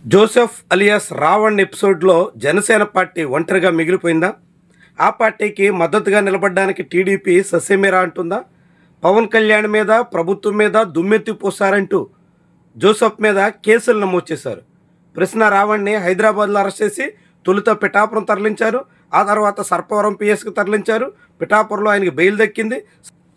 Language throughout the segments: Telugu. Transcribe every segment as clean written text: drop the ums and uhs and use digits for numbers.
జోసెఫ్ అలియాస్ రావణ్ ఎపిసోడ్లో జనసేన పార్టీ ఒంటరిగా మిగిలిపోయిందా? ఆ పార్టీకి మద్దతుగా నిలబడడానికి టీడీపీ ససేమిరా అంటుందా? పవన్ కళ్యాణ్ మీద, ప్రభుత్వం మీద దుమ్మెత్తి పోసారంటూ జోసెఫ్ మీద కేసులు నమోదు చేశారు. ప్రశ్న రావణ్ని హైదరాబాద్లో అరెస్ట్ చేసి తొలుత పిఠాపురం తరలించారు. ఆ తర్వాత సర్పవరం పిఎస్కి తరలించారు. పిఠాపురంలో ఆయనకి బెయిల్ దక్కింది.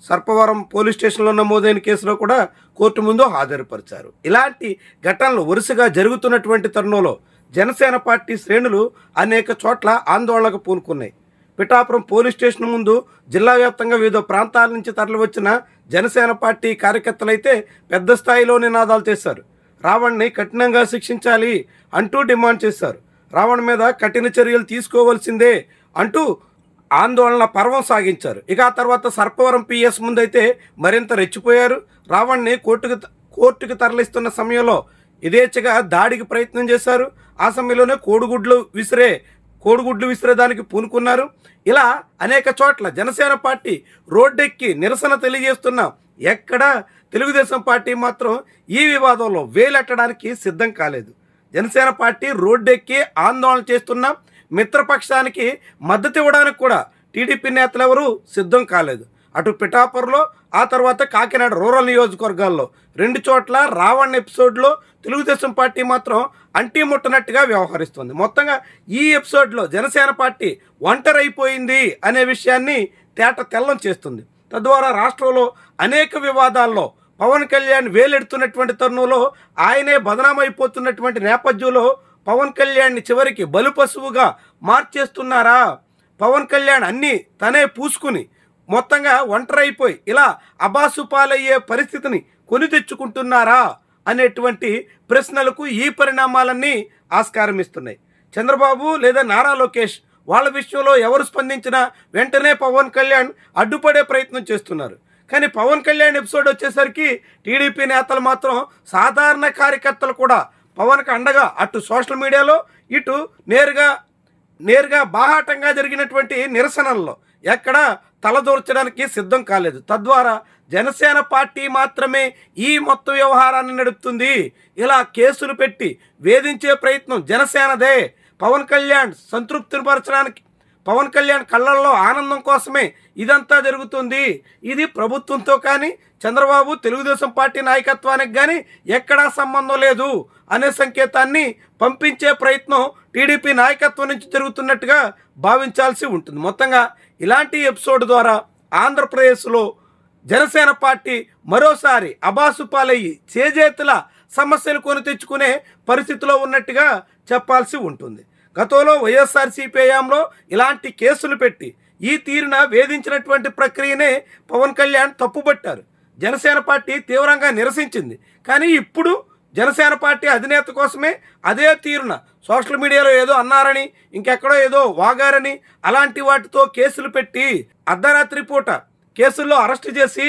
సర్పవరం పోలీస్ స్టేషన్లో నమోదైన కేసులో కూడా కోర్టు ముందు హాజరుపరిచారు. ఇలాంటి ఘటనలు వరుసగా జరుగుతున్నటువంటి తరుణంలో జనసేన పార్టీ శ్రేణులు అనేక చోట్ల ఆందోళనకు పూనుకున్నాయి. పిఠాపురం పోలీస్ స్టేషన్ ముందు జిల్లా వ్యాప్తంగా వివిధ ప్రాంతాల నుంచి తరలివచ్చిన జనసేన పార్టీ కార్యకర్తలైతే పెద్ద స్థాయిలో నినాదాలు చేశారు. రావణ్ని కఠినంగా శిక్షించాలి అంటూ డిమాండ్ చేశారు. రావణ్ మీద కఠిన చర్యలు తీసుకోవాల్సిందే అంటూ ఆందోళన పర్వం సాగించారు. ఇక ఆ తర్వాత సర్పవరం పిఎస్ ముందైతే మరింత రెచ్చిపోయారు. రావణ్ని కోర్టుకు తరలిస్తున్న సమయంలో యథేచ్ఛగా దాడికి ప్రయత్నం చేశారు. ఆ సమయంలోనే కోడిగుడ్లు విసిరేదానికి పూనుకున్నారు. ఇలా అనేక చోట్ల జనసేన పార్టీ రోడ్డెక్కి నిరసన తెలియజేస్తున్నా ఎక్కడా తెలుగుదేశం పార్టీ మాత్రం ఈ వివాదంలో వేలెట్టడానికి సిద్ధం కాలేదు. జనసేన పార్టీ రోడ్డెక్కి ఆందోళన చేస్తున్న మిత్రపక్షానికి మద్దతు ఇవ్వడానికి కూడా టీడీపీ నేతలు ఎవరూ సిద్ధం కాలేదు. అటు పిఠాపురంలో, ఆ తర్వాత కాకినాడ రూరల్ నియోజకవర్గాల్లో 2 చోట్ల రావణ్ ఎపిసోడ్లో తెలుగుదేశం పార్టీ మాత్రం అంటీ ముట్టనట్టుగా వ్యవహరిస్తుంది. మొత్తంగా ఈ ఎపిసోడ్లో జనసేన పార్టీ ఒంటరైపోయింది అనే విషయాన్ని తేట తెల్లం చేస్తుంది. తద్వారా రాష్ట్రంలో అనేక వివాదాల్లో పవన్ కళ్యాణ్ వేలెడుతున్నటువంటి తరుణంలో ఆయనే బదనామైపోతున్నటువంటి నేపథ్యంలో పవన్ కళ్యాణ్ని చివరికి బలుపశువుగా మార్చేస్తున్నారా? పవన్ కళ్యాణ్ అన్నీ తనే పూసుకుని మొత్తంగా ఒంటరైపోయి ఇలా అబాసుపాలయ్యే పరిస్థితిని కొని తెచ్చుకుంటున్నారా అనేటువంటి ప్రశ్నలకు ఈ పరిణామాలన్నీ ఆస్కారం ఇస్తున్నాయి. చంద్రబాబు లేదా నారా లోకేష్ వాళ్ళ విషయంలో ఎవరు స్పందించినా వెంటనే పవన్ కళ్యాణ్ అడ్డుపడే ప్రయత్నం చేస్తున్నారు. కానీ పవన్ కళ్యాణ్ ఎపిసోడ్ వచ్చేసరికి టీడీపీ నేతలు మాత్రం సాధారణ కార్యకర్తలు కూడా పవన్కి అండగా అటు సోషల్ మీడియాలో ఇటు నేరుగా బాహాటంగా జరిగినటువంటి నిరసనల్లో ఎక్కడా తలదూర్చడానికి సిద్ధం కాలేదు. తద్వారా జనసేన పార్టీ మాత్రమే ఈ మొత్తం వ్యవహారాన్ని నడుపుతుంది. ఇలా కేసులు పెట్టి వేధించే ప్రయత్నం జనసేనదే. పవన్ కళ్యాణ్ సంతృప్తిపరచడానికి, పవన్ కళ్యాణ్ కళ్ళల్లో ఆనందం కోసమే ఇదంతా జరుగుతుంది. ఇది ప్రభుత్వంతో కానీ చంద్రబాబు తెలుగుదేశం పార్టీ నాయకత్వానికి కానీ ఎక్కడా సంబంధం లేదు అనే సంకేతాన్ని పంపించే ప్రయత్నం టీడీపీ నాయకత్వం నుంచి జరుగుతున్నట్టుగా భావించాల్సి ఉంటుంది. మొత్తంగా ఇలాంటి ఎపిసోడ్ ద్వారా ఆంధ్రప్రదేశ్లో జనసేన పార్టీ మరోసారి అబాసుపాలయ్యి చేజేతుల సమస్యలు కొని తెచ్చుకునే పరిస్థితిలో ఉన్నట్టుగా చెప్పాల్సి ఉంటుంది. గతంలో వైఎస్ఆర్సీపీ హయాంలో ఇలాంటి కేసులు పెట్టి ఈ తీరున వేధించినటువంటి ప్రక్రియనే పవన్ కళ్యాణ్ తప్పుపట్టారు. జనసేన పార్టీ తీవ్రంగా నిరసించింది. కానీ ఇప్పుడు జనసేన పార్టీ అధినేత కోసమే అదే తీరున సోషల్ మీడియాలో ఏదో అన్నారని, ఇంకెక్కడో ఏదో వాగారని అలాంటి వాటితో కేసులు పెట్టి అర్ధరాత్రి పూట కేసుల్లో అరెస్ట్ చేసి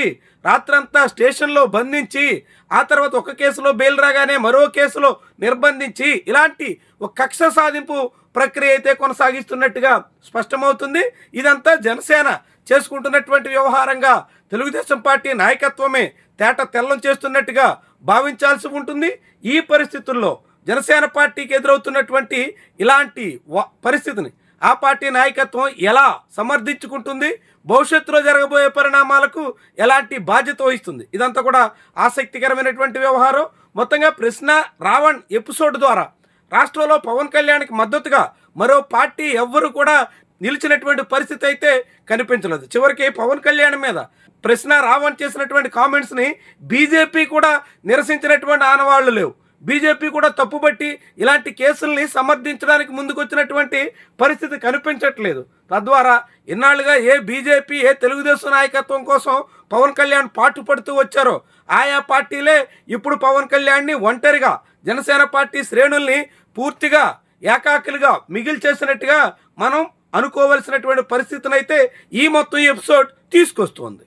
రాత్రంతా స్టేషన్లో బంధించి ఆ తర్వాత ఒక కేసులో బెయిల్ రాగానే మరో కేసులో నిర్బంధించి ఇలాంటి ఒక కక్ష సాధింపు ప్రక్రియ అయితే కొనసాగిస్తున్నట్టుగా స్పష్టమవుతుంది. ఇదంతా జనసేన చేసుకుంటున్నటువంటి వ్యవహారంగా తెలుగుదేశం పార్టీ నాయకత్వమే తేట తెల్లం చేస్తున్నట్టుగా భావించాల్సి ఉంటుంది. ఈ పరిస్థితుల్లో జనసేన పార్టీకి ఎదురవుతున్నటువంటి ఇలాంటి పరిస్థితిని ఆ పార్టీ నాయకత్వం ఎలా సమర్థించుకుంటుంది, భవిష్యత్తులో జరగబోయే పరిణామాలకు ఎలాంటి బాధ్యత వహిస్తుంది, ఇదంతా కూడా ఆసక్తికరమైనటువంటి వ్యవహారం. మొత్తంగా ప్రశ్న రావణ్ ఎపిసోడ్ ద్వారా రాష్ట్రంలో పవన్ కళ్యాణ్కి మద్దతుగా మరో పార్టీ ఎవ్వరు కూడా నిలిచినటువంటి పరిస్థితి అయితే కనిపించలేదు. చివరికి పవన్ కళ్యాణ్ మీద ప్రశ్న రావణ్ చేసినటువంటి కామెంట్స్ని బీజేపీ కూడా నిరసించినటువంటి ఆనవాళ్లు లేవు. బీజేపీ కూడా తప్పుబట్టి ఇలాంటి కేసుల్ని సమర్థించడానికి ముందుకొచ్చినటువంటి పరిస్థితి కనిపించట్లేదు. తద్వారా ఇన్నాళ్ళుగా ఏ బీజేపీ ఏ తెలుగుదేశం నాయకత్వం కోసం పవన్ కళ్యాణ్ పాటుపడుతూ వచ్చారో ఆయా పార్టీలే ఇప్పుడు పవన్ కళ్యాణ్ని ఒంటరిగా జనసేన పార్టీ శ్రేణుల్ని పూర్తిగా ఏకాకిలుగా మిగిల్చేసినట్టుగా మనం అనుకోవలసినటువంటి పరిస్థితినైతే ఈ మొత్తం ఎపిసోడ్ తీసుకొస్తుంది.